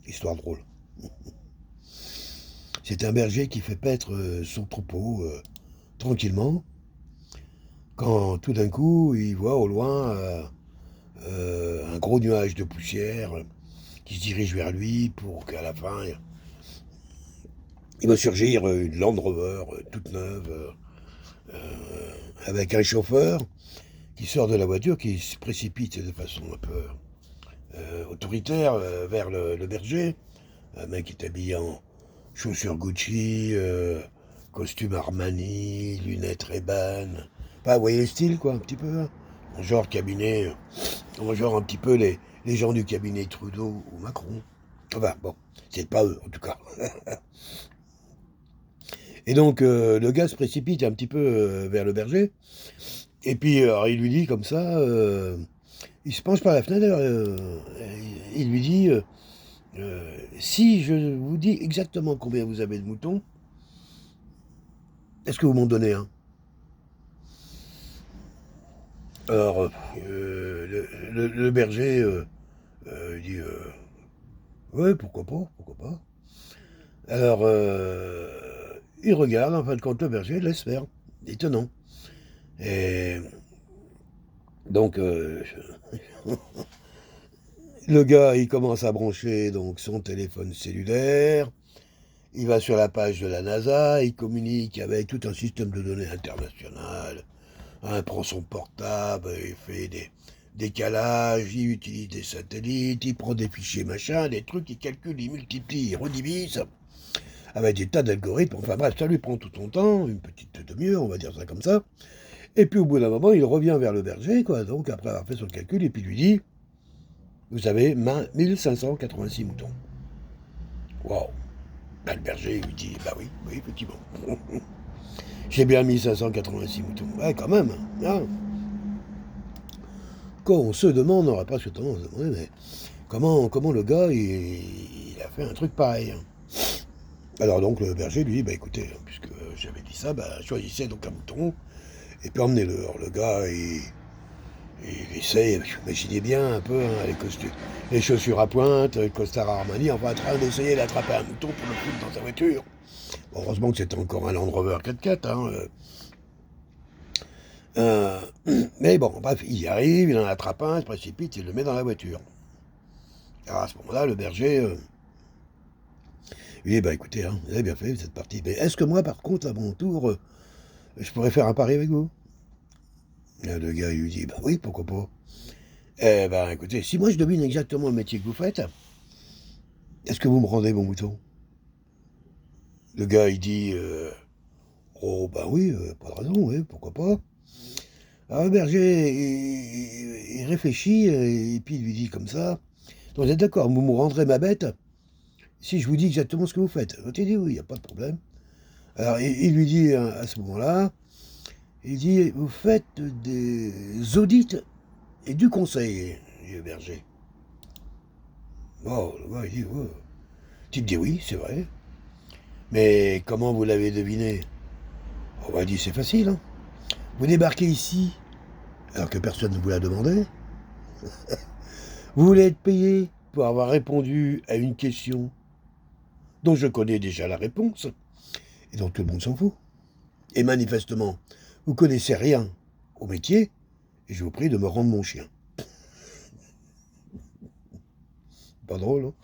Histoire drôle. C'est un berger qui fait paître son troupeau tranquillement, quand tout d'un coup, il voit au loin un gros nuage de poussière qui se dirige vers lui pour qu'à la fin, il va surgir une Land Rover toute neuve, avec un chauffeur qui sort de la voiture, qui se précipite de façon un peu autoritaire vers le berger. Un mec qui est habillé en chaussures Gucci, costume Armani, lunettes Ray-Ban. Pas, vous voyez le style, quoi, un petit peu. Hein. Genre cabinet, genre un petit peu les gens du cabinet Trudeau ou Macron. Enfin, bon, c'est pas eux, en tout cas. Et donc, le gars se précipite un petit peu vers le berger. Et puis, alors, il lui dit comme ça, il se penche par la fenêtre, il lui dit, si je vous dis exactement combien vous avez de moutons, est-ce que vous m'en donnez un? Alors, le berger dit, ouais, pourquoi pas, pourquoi pas. Alors, il regarde, en fin de compte, le berger laisse faire. Étonnant. Et donc, le gars, il commence à brancher donc son téléphone cellulaire. Il va sur la page de la NASA, il communique avec tout un système de données international. Hein, prend son portable, il fait des décalages, il utilise des satellites, il prend des fichiers machin, des trucs, il calcule, il multiplie, il redivise, avec des tas d'algorithmes. Enfin bref, ça lui prend tout son temps, une petite demi-heure, on va dire ça comme ça. Et puis au bout d'un moment, il revient vers le berger, quoi, donc après avoir fait son calcul, et puis lui dit, vous avez 1586 moutons. Waouh. Ben, le berger lui dit, bah oui, oui, effectivement. J'ai bien 1586 moutons. Ouais, quand même. Hein. Quand on se demande, on n'aurait pas ce tendance de demander, mais comment le gars, il a fait un truc pareil. Hein. Alors donc le berger lui dit, bah écoutez, puisque j'avais dit ça, bah choisissez donc un mouton, et puis emmenez-le. Alors le gars, il essaye, imaginez bien un peu, hein, les chaussures à pointe, le costard Armani, enfin en train d'essayer d'attraper un mouton pour le foutre dans sa voiture. Bon, heureusement que c'était encore un Land Rover 4x4, hein. Euh, mais bon, bref, il y arrive, il en attrape un, il se précipite, il le met dans la voiture. Alors à ce moment-là, le berger, lui dit, bah écoutez, hein, vous avez bien fait, vous êtes parti. Mais est-ce que moi, par contre, à mon tour, je pourrais faire un pari avec vous? Et le gars, il lui dit, bah oui, pourquoi pas. Eh ben écoutez, si moi je devine exactement le métier que vous faites, est-ce que vous me rendez mon mouton? Le gars, il dit, oh bah oui, pas de raison, oui, pourquoi pas. Alors le berger, il réfléchit, et puis il lui dit comme ça, donc vous êtes d'accord, vous me rendrez ma bête si je vous dis exactement ce que vous faites. L'autre il dit oui, il n'y a pas de problème. Alors il lui dit à ce moment-là, il dit, vous faites des audits et du conseil, dit le berger. Oh, le gars, il dit, ouais. Tu te dis oui, c'est vrai. Mais comment vous l'avez deviné? On m'a dit, c'est facile. Hein. Vous débarquez ici, alors que personne ne vous l'a demandé. Vous voulez être payé pour avoir répondu à une question dont je connais déjà la réponse, et dont tout le monde s'en fout. Et manifestement, vous connaissez rien au métier, et je vous prie de me rendre mon chien. Pas drôle, hein?